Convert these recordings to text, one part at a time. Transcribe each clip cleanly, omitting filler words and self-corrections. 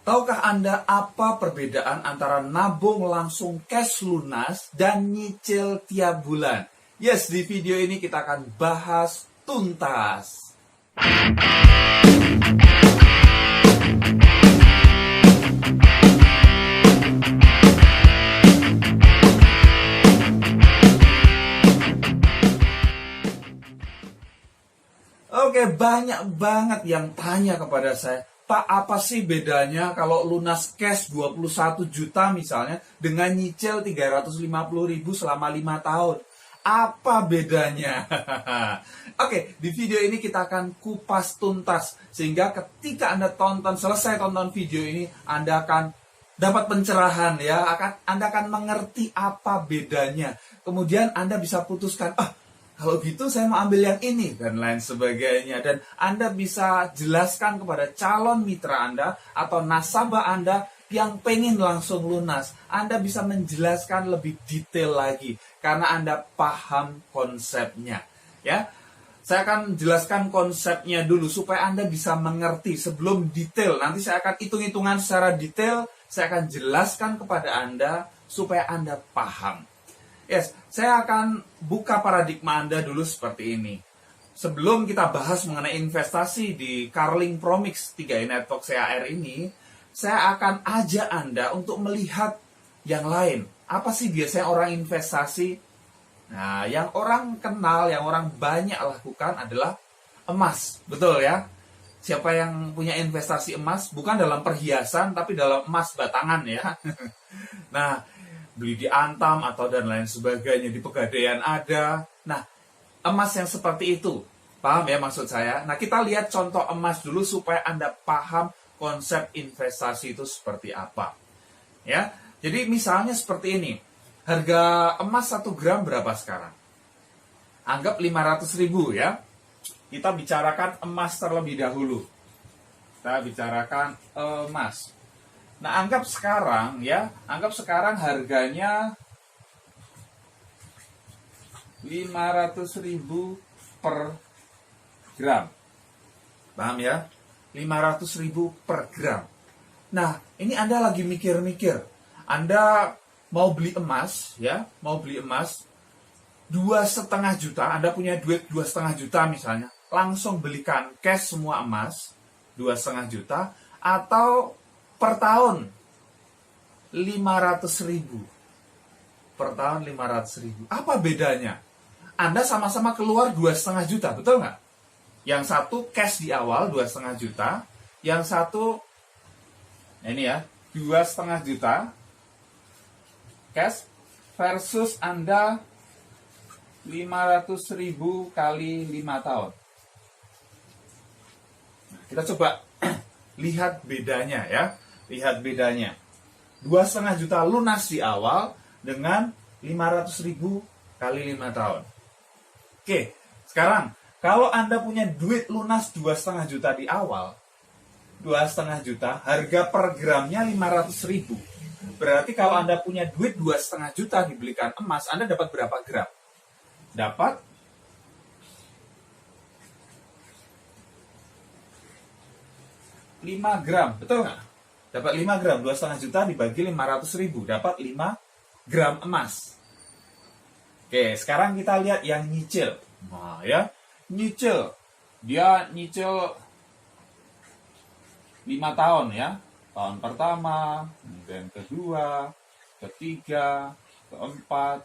Tahukah Anda apa perbedaan antara nabung langsung cash lunas dan nyicil tiap bulan? Yes, di video ini kita akan bahas tuntas. Oke, banyak banget yang tanya kepada saya, Pak, apa sih bedanya kalau lunas cash 21 juta misalnya dengan nyicil 350.000 selama 5 tahun? Apa bedanya? Oke, di video ini kita akan kupas tuntas sehingga ketika Anda selesai tonton video ini, Anda akan dapat pencerahan ya, Anda akan mengerti apa bedanya. Kemudian Anda bisa putuskan, kalau gitu saya mau ambil yang ini dan lain sebagainya. Dan Anda bisa jelaskan kepada calon mitra Anda atau nasabah Anda yang pengen langsung lunas. Anda bisa menjelaskan lebih detail lagi karena Anda paham konsepnya. Ya, saya akan jelaskan konsepnya dulu supaya Anda bisa mengerti sebelum detail. Nanti saya akan hitung-hitungan secara detail. Saya akan jelaskan kepada Anda supaya Anda paham. Yes, saya akan buka paradigma Anda dulu seperti ini. Sebelum kita bahas mengenai investasi di Carling Promix 3i Network CAR ini, saya akan ajak Anda untuk melihat yang lain. Apa sih biasanya orang investasi? Nah, yang orang kenal, yang orang banyak lakukan adalah emas. Betul ya? Siapa yang punya investasi emas? Bukan dalam perhiasan, tapi dalam emas batangan ya. Nah, beli di Antam atau dan lain sebagainya, di Pegadaian ada. Nah, emas yang seperti itu, paham ya maksud saya? Nah, kita lihat contoh emas dulu supaya Anda paham konsep investasi itu seperti apa. Ya, jadi misalnya seperti ini, harga emas 1 gram berapa sekarang? Anggap 500.000 ya. Kita bicarakan emas terlebih dahulu. Kita bicarakan emas. Nah, anggap sekarang harganya 500.000 per gram. Paham ya? 500.000 per gram. Nah, ini Anda lagi mikir-mikir. Anda mau beli emas, ya, 2,5 juta. Anda punya duit 2,5 juta misalnya. Langsung belikan cash semua emas 2,5 juta atau per tahun 500.000. Per tahun 500.000. Apa bedanya? Anda sama-sama keluar 2,5 juta, betul nggak? Yang satu cash di awal 2,5 juta, yang satu ini ya, 2,5 juta cash versus Anda 500.000 kali 5 tahun. Nah, kita coba lihat bedanya ya. Lihat bedanya. 2,5 juta lunas di awal dengan 500.000 kali 5 tahun. Oke, sekarang kalau Anda punya duit lunas 2,5 juta di awal, 2,5 juta, harga per gramnya 500.000. Berarti kalau Anda punya duit 2,5 juta dibelikan emas, Anda dapat berapa gram? Dapat 5 gram, betul nggak? Dapat 5 gram, 2,5 juta dibagi 500.000, dapat 5 gram emas. Oke, sekarang kita lihat yang nyicil. Nah ya, nyicil. Dia nyicil 5 tahun ya. Tahun pertama, kemudian kedua, ketiga, keempat,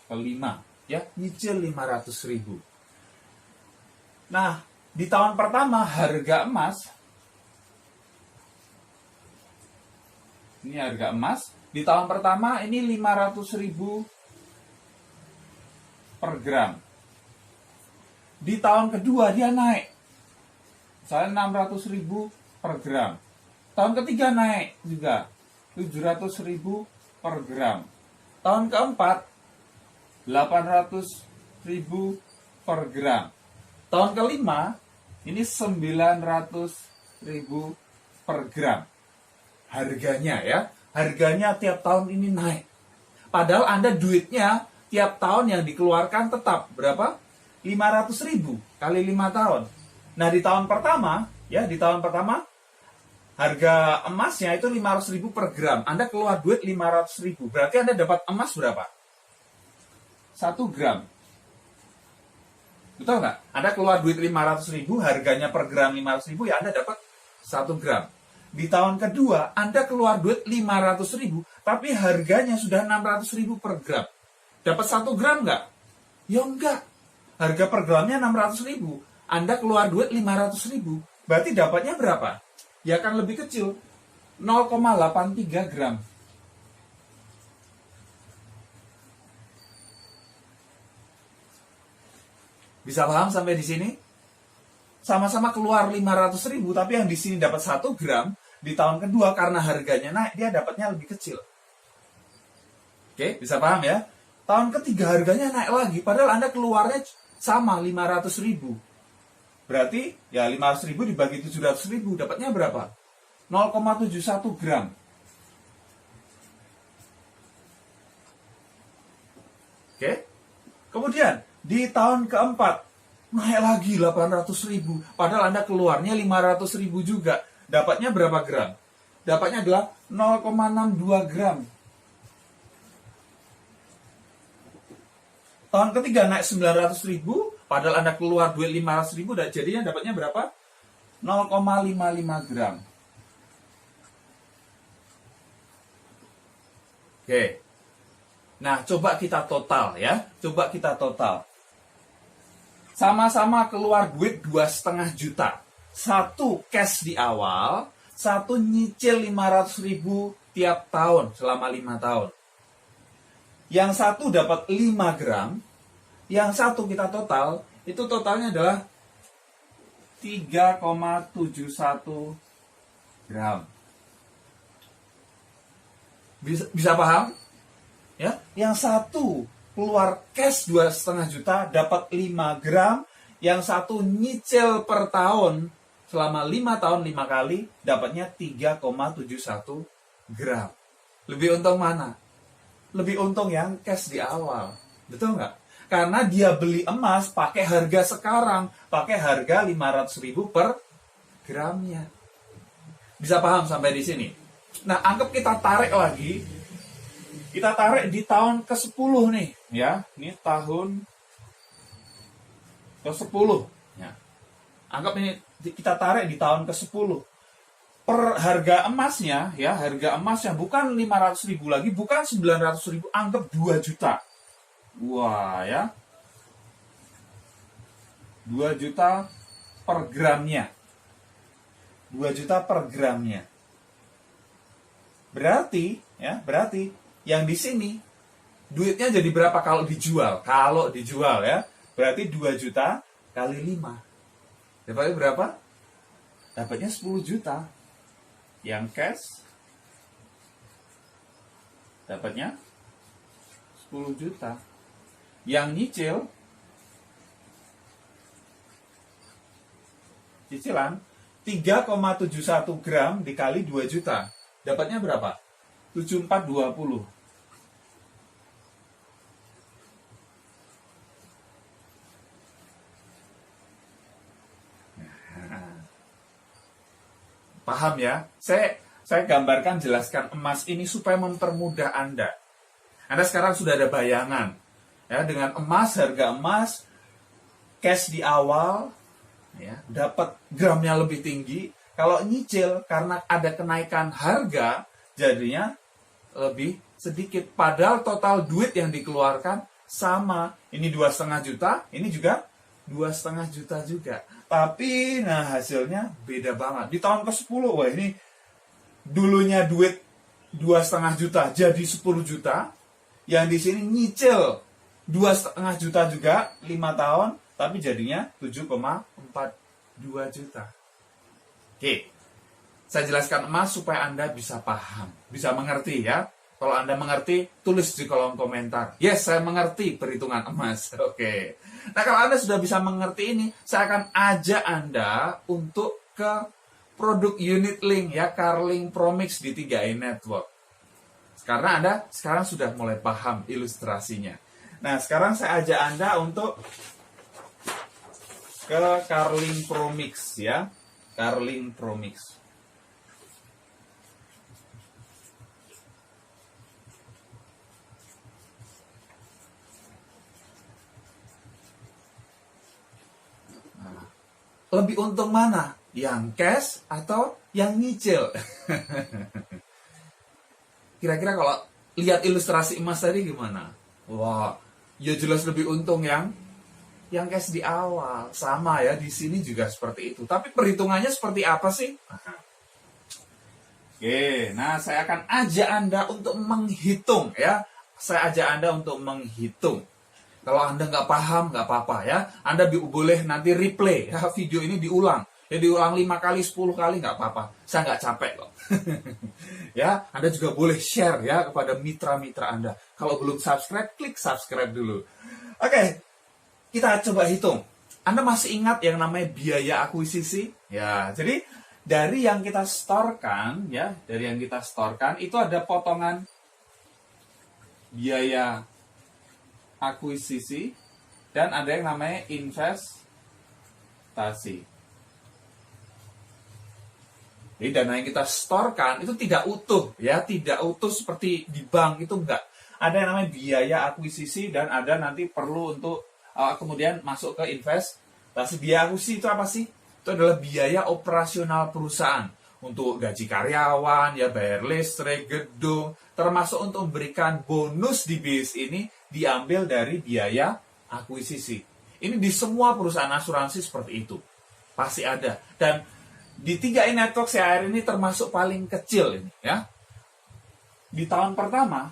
kelima. Ya, nyicil 500.000. Nah, di tahun pertama harga emas, ini harga emas, di tahun pertama ini 500.000 per gram. Di tahun kedua dia naik, misalnya 600.000 per gram. Tahun ketiga naik juga, 700.000 per gram. Tahun keempat, 800.000 per gram. Tahun kelima, ini 900.000 per gram. Harganya ya, harganya tiap tahun ini naik. Padahal Anda duitnya tiap tahun yang dikeluarkan tetap berapa? 500.000 kali 5 tahun. Nah, di tahun pertama, ya, di tahun pertama harga emasnya itu 500.000 per gram. Anda keluar duit 500.000. Berarti Anda dapat emas berapa? 1 gram. Betul nggak? Anda keluar duit 500.000, harganya per gram 500.000, ya Anda dapat 1 gram. Di tahun kedua, Anda keluar duit 500.000, tapi harganya sudah 600.000 per gram. Dapat 1 gram nggak? Ya enggak. Harga per gramnya 600.000. Anda keluar duit 500.000. Berarti dapatnya berapa? Ya akan lebih kecil. 0,83 gram. Bisa paham sampai di sini? Sama-sama keluar 500.000, tapi yang di sini dapat 1 gram, di tahun kedua karena harganya naik, dia dapatnya lebih kecil. Oke, bisa paham ya? Tahun ketiga harganya naik lagi, padahal Anda keluarnya sama 500.000. Berarti ya 500.000 dibagi 700.000, dapatnya berapa? 0,71 gram. Oke. Kemudian di tahun keempat naik lagi 800.000, padahal Anda keluarnya 500.000 juga. Dapatnya berapa gram? Dapatnya adalah 0,62 gram. Tahun ketiga naik 900.000, padahal Anda keluar duit 500.000, dan jadinya dapatnya berapa? 0,55 gram. Oke. Nah, coba kita total ya. Coba kita total. Sama-sama keluar duit 2,5 juta. Satu cash di awal, satu nyicil 500.000 tiap tahun selama 5 tahun. Yang satu dapat 5 gram, yang satu kita total, itu totalnya adalah 3,71 gram. Bisa paham? Ya, yang satu keluar cash 2,5 juta dapat 5 gram, yang satu nyicil per tahun selama 5 tahun 5 kali dapatnya 3,71 gram. Lebih untung mana? Lebih untung yang cash di awal. Betul nggak? Karena dia beli emas pakai harga sekarang, pakai harga 500.000 per gramnya. Bisa paham sampai di sini? Nah, anggap kita tarik lagi. Kita tarik di tahun ke-10 nih, ya. Ini tahun ke-10. Ya. Anggap ini kita tarik di tahun ke-10. Per harga emasnya, ya, harga emasnya bukan 500.000 lagi, bukan 900.000, anggap 2 juta. Wah, ya. 2 juta per gramnya. 2 juta per gramnya. Berarti yang di sini duitnya jadi berapa kalau dijual? Kalau dijual ya, berarti 2 juta kali 5. Dapatnya berapa? Dapatnya 10 juta. Yang cash dapatnya 10 juta. Yang cicilan 3,71 gram dikali 2 juta. Dapatnya berapa? 7,420. Paham ya? Saya gambarkan, jelaskan emas ini supaya mempermudah Anda. Anda sekarang sudah ada bayangan. Ya, dengan emas, harga emas, cash di awal, ya, dapat gramnya lebih tinggi. Kalau nyicil, karena ada kenaikan harga, jadinya lebih sedikit. Padahal total duit yang dikeluarkan sama. Ini 2,5 juta, ini juga 2,5 juta juga. Tapi, nah hasilnya beda banget. Di tahun ke-10, wah ini dulunya duit 2,5 juta jadi 10 juta. Yang di sini nyicil 2,5 juta juga 5 tahun, tapi jadinya 7,42 juta. Oke, saya jelaskan emas supaya Anda bisa paham, bisa mengerti ya. Kalau Anda mengerti, tulis di kolom komentar. Yes, saya mengerti perhitungan emas. Oke. Nah, kalau Anda sudah bisa mengerti ini, saya akan ajak Anda untuk ke produk unit link ya, Carlink Promix di 3i Network. Karena Anda sekarang sudah mulai paham ilustrasinya. Nah, sekarang saya ajak Anda untuk ke Carlink Promix ya. Carlink Promix. lebih untung mana? Yang cash atau yang nyicil? Kira-kira kalau lihat ilustrasi emas tadi gimana? Wah, ya jelas lebih untung yang cash di awal. Sama ya, di sini juga seperti itu. Tapi perhitungannya seperti apa sih? Oke, nah saya akan ajak Anda untuk menghitung ya. Saya ajak Anda untuk menghitung. Kalau Anda nggak paham, nggak apa-apa ya. Anda boleh nanti replay ya, video ini diulang. Ya diulang 5 kali, 10 kali nggak apa-apa. Saya nggak capek kok. Ya, Anda juga boleh share ya kepada mitra-mitra Anda. Kalau belum subscribe, klik subscribe dulu. Oke, kita coba hitung. Anda masih ingat yang namanya biaya akuisisi? Ya, jadi dari yang kita storekan ya, dari yang kita storekan itu ada potongan biaya akuisisi dan ada yang namanya investasi. Jadi dana yang kita storekan itu tidak utuh ya, tidak utuh seperti di bank, itu enggak. Ada yang namanya biaya akuisisi dan ada nanti perlu untuk kemudian masuk ke investasi. Biaya akuisisi itu apa sih? Itu adalah biaya operasional perusahaan untuk gaji karyawan, ya bayar listrik, gedung, termasuk untuk memberikan bonus di bis ini diambil dari biaya akuisisi. Ini di semua perusahaan asuransi seperti itu. Pasti ada. Dan di 3i Network CHR ini termasuk paling kecil ini ya. Di tahun pertama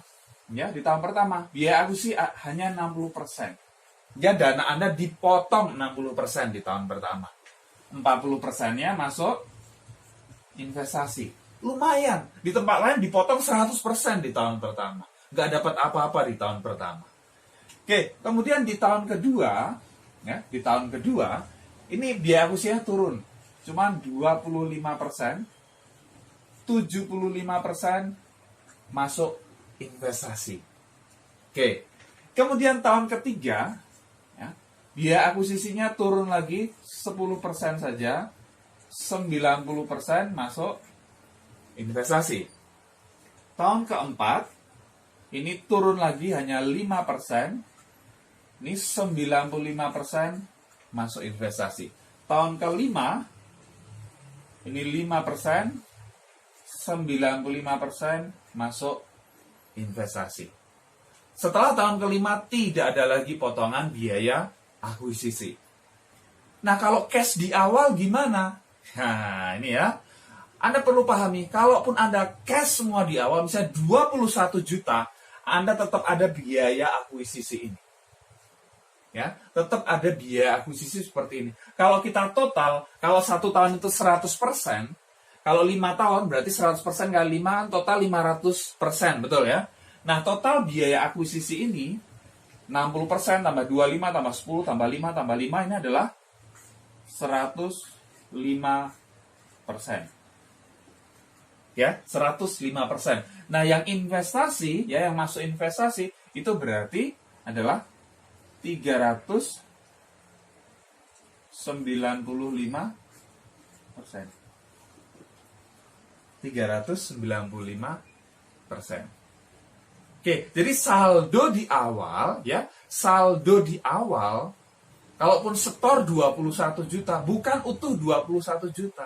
biaya akuisisi hanya 60%. Ya, dana Anda dipotong 60% di tahun pertama. 40%-nya masuk investasi. Lumayan. Di tempat lain dipotong 100% di tahun pertama. Nggak dapat apa-apa di tahun pertama. Oke, kemudian di tahun kedua, ya, ini biaya akuisisinya turun. Cuman 25%, 75% masuk investasi. Oke, kemudian tahun ketiga, ya, biaya akuisisinya turun lagi 10% saja, 90% masuk investasi. Tahun keempat, ini turun lagi hanya 5%, ini 95% masuk investasi. Tahun kelima, ini 5%, 95% masuk investasi. Setelah tahun kelima, tidak ada lagi potongan biaya akuisisi. Nah, kalau cash di awal gimana? Nah, ini ya. Anda perlu pahami, kalaupun Anda cash semua di awal, misalnya 21 juta, Anda tetap ada biaya akuisisi ini. Ya, tetap ada biaya akuisisi seperti ini. Kalau kita total, kalau 1 tahun itu 100%, kalau 5 tahun berarti 100% kali 5, total 500%, betul ya? Nah, total biaya akuisisi ini, 60% tambah 25, tambah 10, tambah 5, tambah 5, ini adalah 105%. Ya, 105%. Nah, yang investasi, ya, yang masuk investasi, itu berarti adalah 395%. 395%. Oke, jadi saldo di awal, ya, saldo di awal, kalaupun setor 21 juta, bukan utuh 21 juta.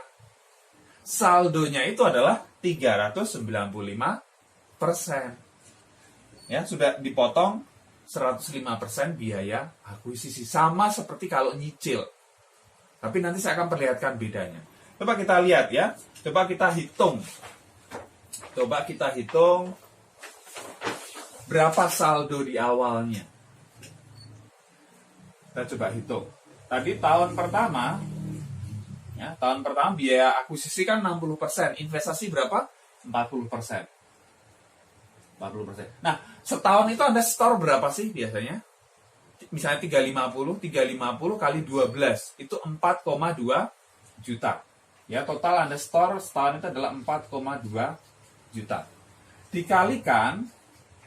Saldonya itu adalah 395%. Ya, sudah dipotong 105% biaya akuisisi. Sama seperti kalau nyicil. Tapi nanti saya akan perlihatkan bedanya. Coba kita lihat ya. Coba kita hitung. Berapa saldo di awalnya. Kita coba hitung. Tadi tahun pertama, ya, biaya akuisisi kan 60%. Investasi berapa? 40%. 40%. Nah, setahun itu Anda store berapa sih biasanya? Misalnya 350 kali 12, itu 4,2 juta. Ya, total Anda store setahun itu adalah 4,2 juta. Dikalikan,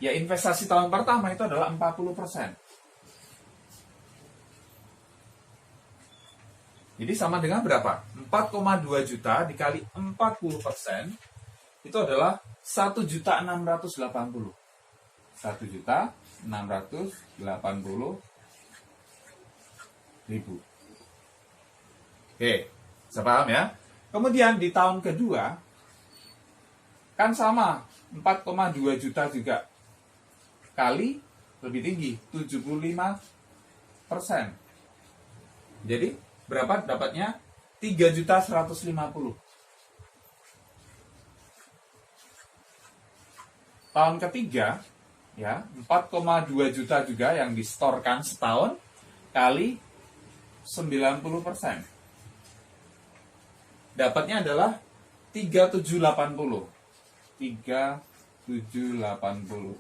ya investasi tahun pertama itu adalah 40%. Jadi sama dengan berapa? 4,2 juta dikali 40%, itu adalah 1.680.000. 1.680.000. Oke, bisa paham ya? Kemudian di tahun kedua, kan sama, 4,2 juta juga. Kali lebih tinggi, 75%. Jadi, berapa dapatnya? 3.150.000. Tahun ketiga, ya 4,2 juta juga yang distorkan setahun, kali 90%. Dapatnya adalah 3.780. 3.780.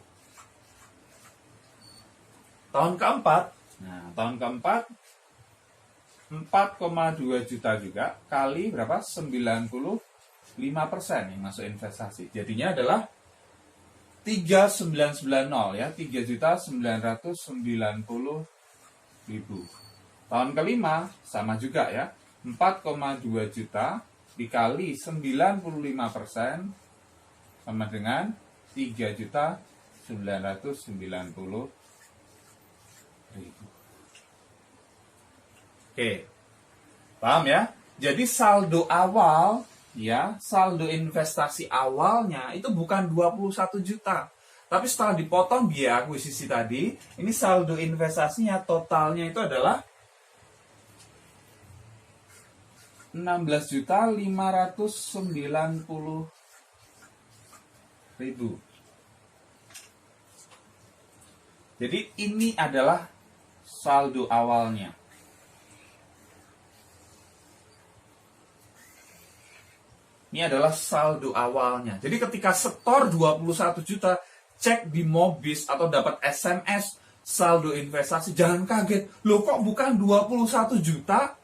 Tahun keempat, tahun keempat 4,2 juta juga, kali berapa? 95% yang masuk investasi. Jadinya adalah 3.990 ya, 3.990.000. Tahun kelima sama juga ya, 4,2 juta dikali 95% sama dengan 3.990.000. Oke, paham ya? Jadi saldo awal ya, saldo investasi awalnya itu bukan 21 juta. Tapi setelah dipotong biaya akuisisi tadi, ini saldo investasinya totalnya itu adalah 16.590.000. Jadi ini adalah saldo awalnya. Ini adalah saldo awalnya. Jadi ketika setor 21 juta, cek di Mobis atau dapat SMS saldo investasi, jangan kaget. Loh kok bukan 21 juta?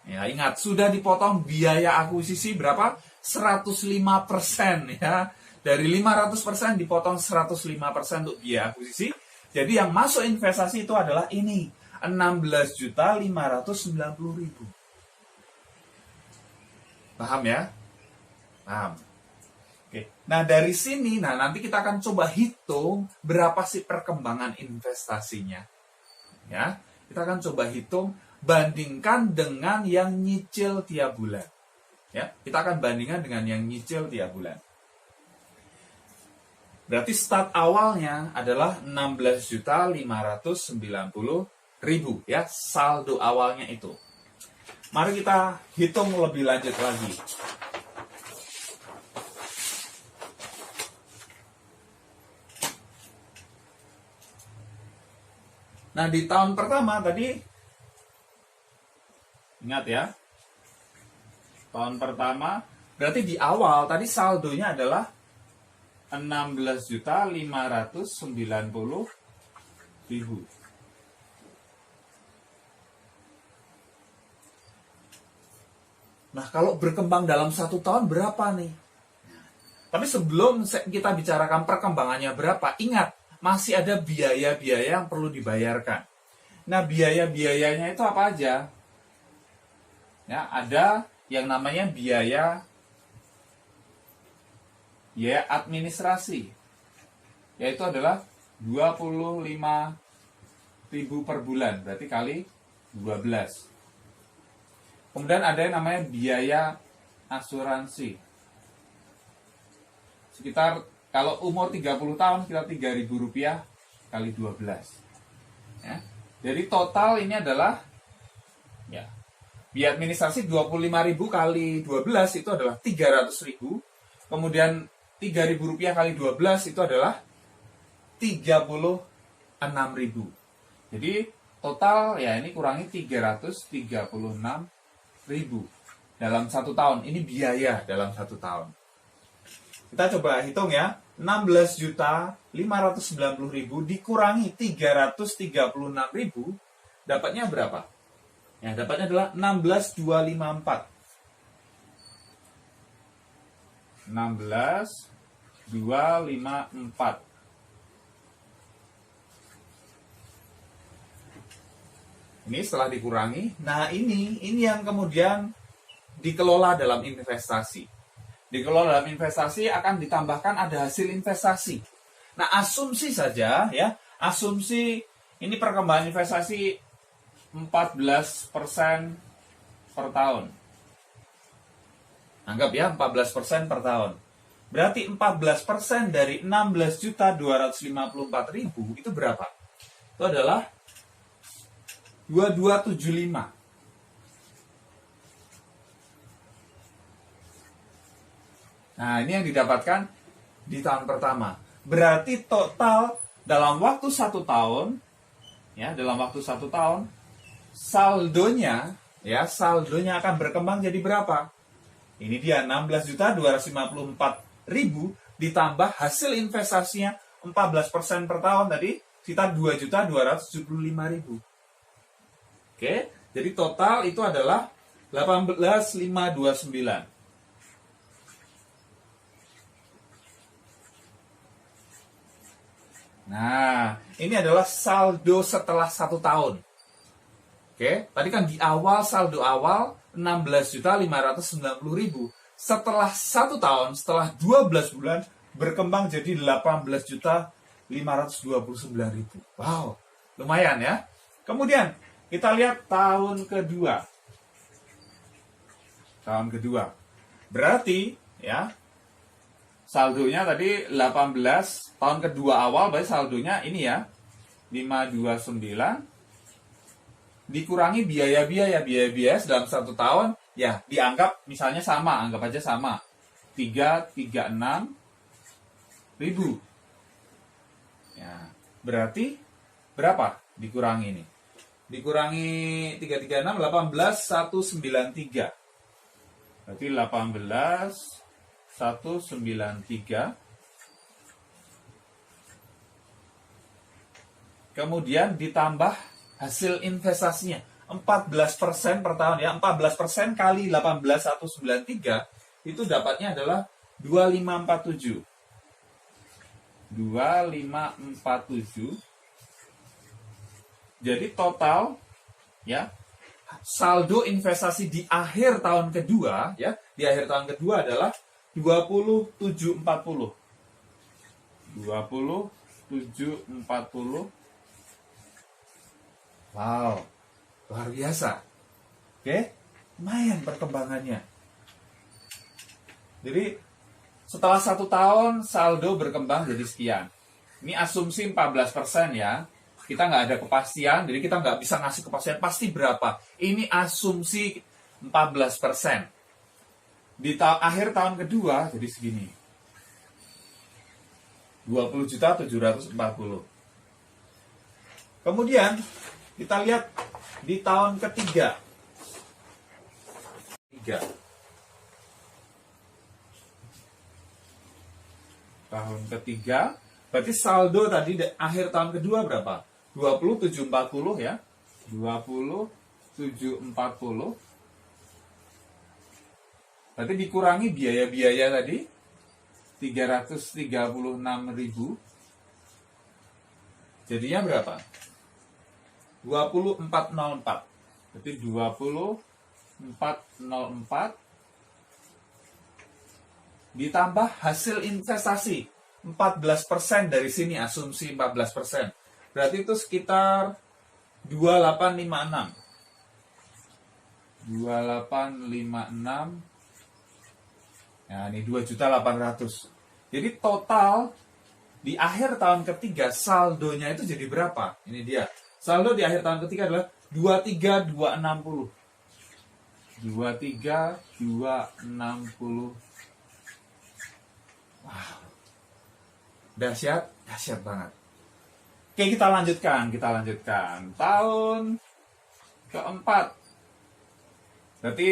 Ya, ingat, sudah dipotong biaya akuisisi berapa? 105% ya. Dari 500% dipotong 105% untuk biaya akuisisi. Jadi yang masuk investasi itu adalah ini, 16.590.000. Paham ya? Paham. Oke. Nah, dari sini nanti kita akan coba hitung berapa sih perkembangan investasinya. Ya, kita akan coba hitung bandingkan dengan yang nyicil tiap bulan. Ya, kita akan bandingkan dengan yang nyicil tiap bulan. Berarti start awalnya adalah 16.590.000 ya, saldo awalnya itu. Mari kita hitung lebih lanjut lagi. Nah, di tahun pertama tadi, ingat ya, tahun pertama, berarti di awal tadi saldonya adalah 16.590.000. Nah, kalau berkembang dalam 1 tahun berapa nih? Tapi sebelum kita bicarakan perkembangannya berapa, ingat, masih ada biaya-biaya yang perlu dibayarkan. Nah, biaya-biayanya itu apa aja? Ya, ada yang namanya biaya administrasi, yaitu adalah 25.000 per bulan, berarti kali 12. Kemudian ada yang namanya biaya asuransi, sekitar kalau umur 30 tahun sekitar Rp3.000 kali 12. Ya. Jadi total ini adalah ya, biaya administrasi 25.000 kali 12 itu adalah 300.000. Kemudian Rp3.000 kali 12 itu adalah 36.000. Jadi total ya ini kurangi 336.000 dalam 1 tahun. Ini biaya dalam 1 tahun. Kita coba hitung ya, 16.590.000 dikurangi 336.000, dapatnya berapa? Ya, dapatnya adalah 16.254. 16.254. Ini setelah dikurangi, nah ini yang kemudian dikelola dalam investasi. Dikelola dalam investasi akan ditambahkan ada hasil investasi. Nah, asumsi saja ya, asumsi ini perkembangan investasi 14% per tahun. Anggap ya 14% per tahun. Berarti 14% dari 16.254.000 itu berapa? Itu adalah 2275. Nah, ini yang didapatkan di tahun pertama. Berarti total dalam waktu 1 tahun, ya, dalam waktu 1 tahun, saldonya akan berkembang jadi berapa? Ini dia 16.254.000 ditambah hasil investasinya 14% per tahun tadi, sekitar 2.275.000. Oke, jadi total itu adalah 18.529. Nah, ini adalah saldo setelah 1 tahun. Oke, tadi kan di awal saldo awal 16.590.000. Setelah 1 tahun, setelah 12 bulan, berkembang jadi 18.529.000. Wow, lumayan ya. Kemudian, kita lihat tahun kedua. Tahun kedua. Berarti, ya, saldonya tadi 18, tahun kedua awal, berarti saldonya ini ya, 529, dikurangi biaya-biaya dalam 1 tahun, ya dianggap misalnya sama, anggap aja sama, 336.000. Ya, berarti berapa dikurangi ini? Dikurangi 336, 18.193. Berarti 18.193. Kemudian ditambah hasil investasinya 14% per tahun ya. 14% kali 18.193 itu dapatnya adalah 2547. 2547. Jadi total ya, saldo investasi di akhir tahun kedua ya, di akhir tahun kedua adalah 2740. 2740. Wow, luar biasa. Oke, lumayan perkembangannya. Jadi setelah 1 tahun saldo berkembang jadi sekian. Ini asumsi 14% ya. Kita nggak ada kepastian, jadi kita nggak bisa ngasih kepastian pasti berapa. Ini asumsi 14%. Di akhir tahun kedua jadi segini. 20.740. Kemudian kita lihat di tahun ketiga. Tahun ketiga, berarti saldo tadi akhir tahun kedua berapa? 2740 ya. 2740. Berarti dikurangi biaya-biaya tadi 336.000. Jadinya berapa? 2404. Berarti 2404 ditambah hasil investasi 14% dari sini, asumsi 14%. Berarti itu sekitar 2856. 2856. Nah, ini 2.800.000. Jadi total di akhir tahun ketiga saldonya itu jadi berapa? Ini dia. Saldo di akhir tahun ketiga adalah 23.260. 23.260. Wow. Dahsyat banget. Oke, kita lanjutkan. Tahun keempat. Berarti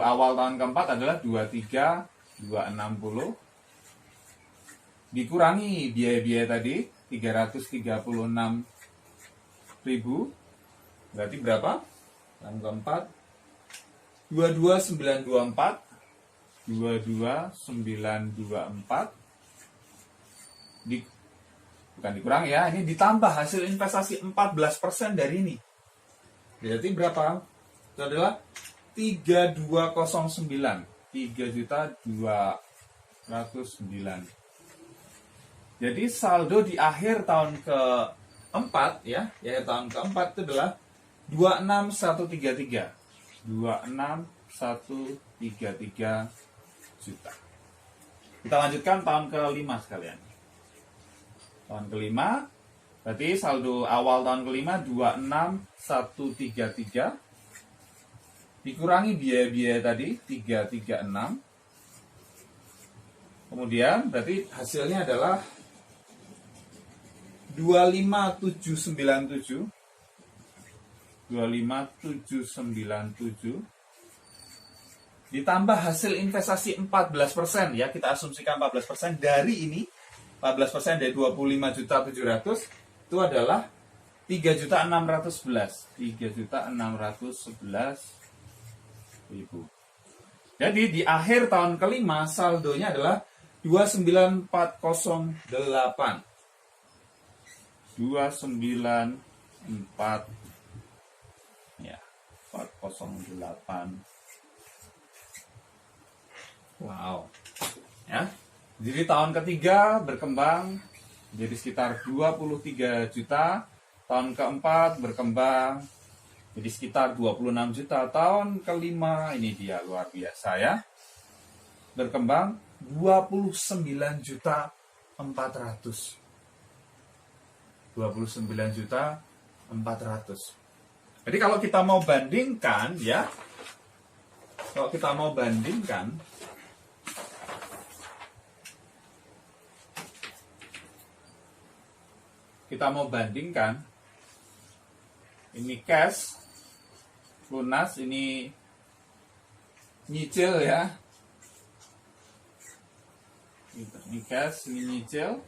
awal tahun keempat adalah 23.260. Dikurangi biaya-biaya tadi 336.000. Berarti berapa? Tahun keempat 22924. 22924 bukan dikurangi ya, ini ditambah hasil investasi 14% dari ini. Berarti berapa? Itu adalah 3209. 3.209. Jadi saldo di akhir tahun keempat ya, di akhir tahun keempat itu adalah 26133. 26.133 juta. Kita lanjutkan tahun kelima sekalian. Tahun kelima, berarti saldo awal tahun kelima 26.133 dikurangi biaya-biaya tadi 336. Kemudian berarti hasilnya adalah 25797 ditambah hasil investasi 14% ya, kita asumsikan 14% dari ini, 14% dari 25.700 itu adalah 3.611.000. Jadi di akhir tahun kelima saldonya adalah 29408. 294 ya 408. Wow. Ya. Jadi tahun ketiga berkembang jadi sekitar 23 juta, tahun keempat berkembang jadi sekitar 26 juta, tahun kelima ini dia luar biasa ya. Berkembang 29.400.000. 29.400.000. Jadi kalau kita mau bandingkan ya, ini cash lunas, ini nyicil ya. Ini cash, ini nyicil.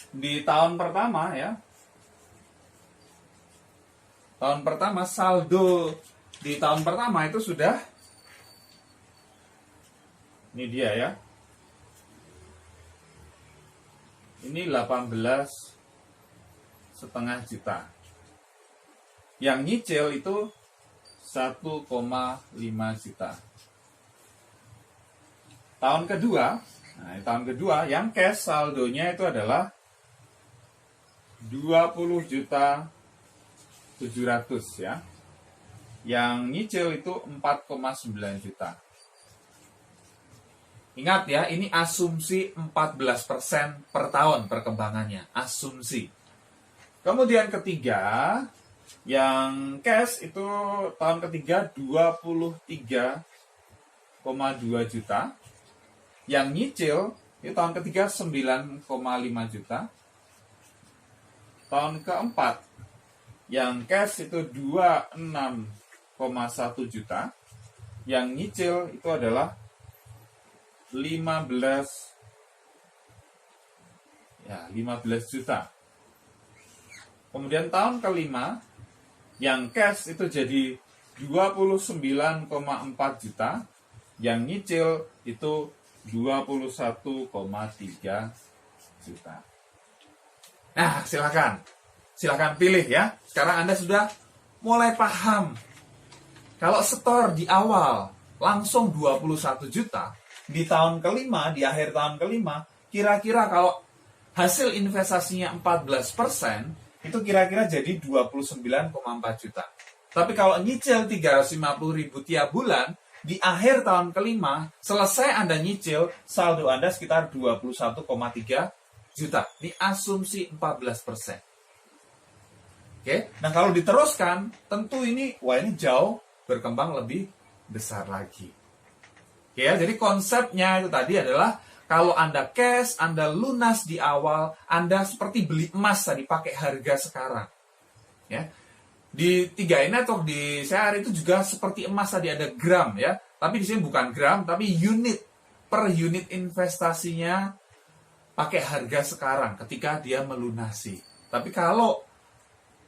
Di tahun pertama ya. Tahun pertama saldo di tahun pertama itu sudah ini dia ya. Ini 18,5 juta. Yang nyicil itu 1,5 juta. Tahun kedua yang cash saldonya itu adalah 20.700.000 ya. Yang nyicil itu 4,9 juta. Ingat ya, ini asumsi 14% per tahun perkembangannya, asumsi. Kemudian ketiga, yang cash itu tahun ketiga 23,2 juta. Yang nyicil itu tahun ketiga 9,5 juta. Tahun keempat, yang cash itu 26,1 juta. Yang nyicil itu adalah 15 juta. Kemudian tahun kelima, yang cash itu jadi 29,4 juta. Yang nyicil itu 21,3 juta. Nah, silakan pilih ya. Sekarang Anda sudah mulai paham. Kalau setor di awal langsung 21 juta, di tahun kelima, di akhir tahun kelima, kira-kira kalau hasil investasinya 14%, itu kira-kira jadi 29,4 juta. Tapi kalau nyicil 350.000 tiap bulan, di akhir tahun kelima, selesai Anda nyicil, saldo Anda sekitar 21,3 juta. Ini asumsi 14%. Oke, nah kalau diteruskan, tentu ini jauh berkembang lebih besar lagi. Oke, ya, jadi konsepnya itu tadi adalah kalau Anda cash, Anda lunas di awal, Anda seperti beli emas tadi pakai harga sekarang. Ya. Di 3i Network di share itu juga seperti emas tadi ada gram ya. Tapi di sini bukan gram, tapi unit. Per unit investasinya pakai harga sekarang ketika dia melunasi. Tapi kalau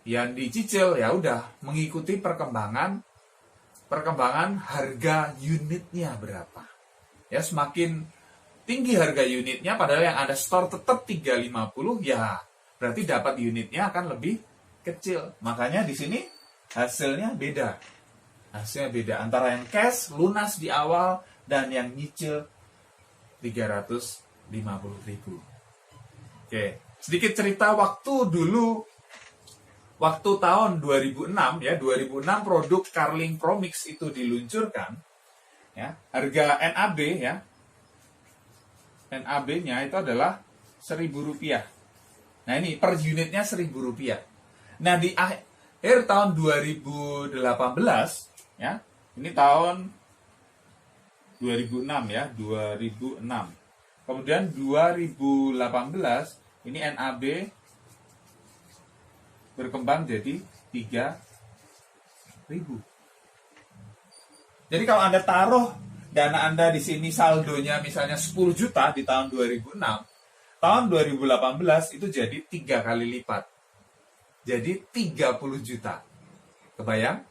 yang dicicil ya udah mengikuti perkembangan harga unitnya berapa. Ya, semakin tinggi harga unitnya padahal yang Anda store tetap 350 ya berarti dapat unitnya akan lebih kecil. Makanya di sini hasilnya beda. Hasilnya beda antara yang cash lunas di awal dan yang nyicil 350.000. Oke, sedikit cerita waktu dulu waktu tahun 2006 ya, 2006 produk Carling Promix itu diluncurkan, ya, harga NAB ya, NAB-nya itu adalah Rp1.000. Nah ini per unitnya Rp1.000. Nah di akhir tahun 2018 ya, ini tahun 2006 ya, 2006. Kemudian 2018 ini NAB berkembang jadi 3.000. Jadi kalau Anda taruh dana Anda di sini saldonya misalnya 10 juta di tahun 2006, tahun 2018 itu jadi 3 kali lipat. Jadi 30 juta. Kebayang?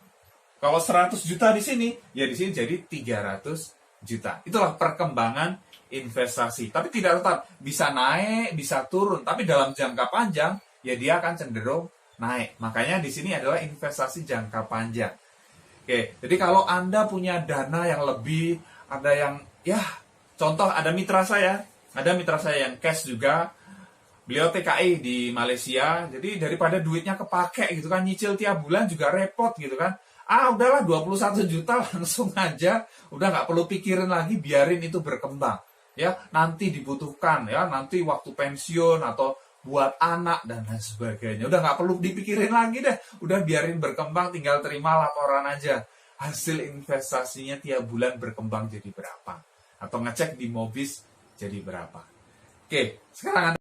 Kalau 100 juta di sini, ya di sini jadi 300 juta. Itulah perkembangan investasi. Tapi tidak tetap, bisa naik, bisa turun. Tapi dalam jangka panjang, ya dia akan cenderung naik. Makanya di sini adalah investasi jangka panjang. Oke, jadi kalau Anda punya dana yang lebih, ada yang, ya, contoh ada mitra saya yang cash juga, beliau TKI di Malaysia, jadi daripada duitnya kepake gitu kan, nyicil tiap bulan juga repot gitu kan, udahlah 21 juta langsung aja, udah nggak perlu pikirin lagi, biarin itu berkembang, ya, nanti dibutuhkan, ya, nanti waktu pensiun atau buat anak dan lain sebagainya. Udah nggak perlu dipikirin lagi deh. Udah biarin berkembang, tinggal terima laporan aja. Hasil investasinya tiap bulan berkembang jadi berapa. Atau ngecek di Mobis jadi berapa. Oke, sekarang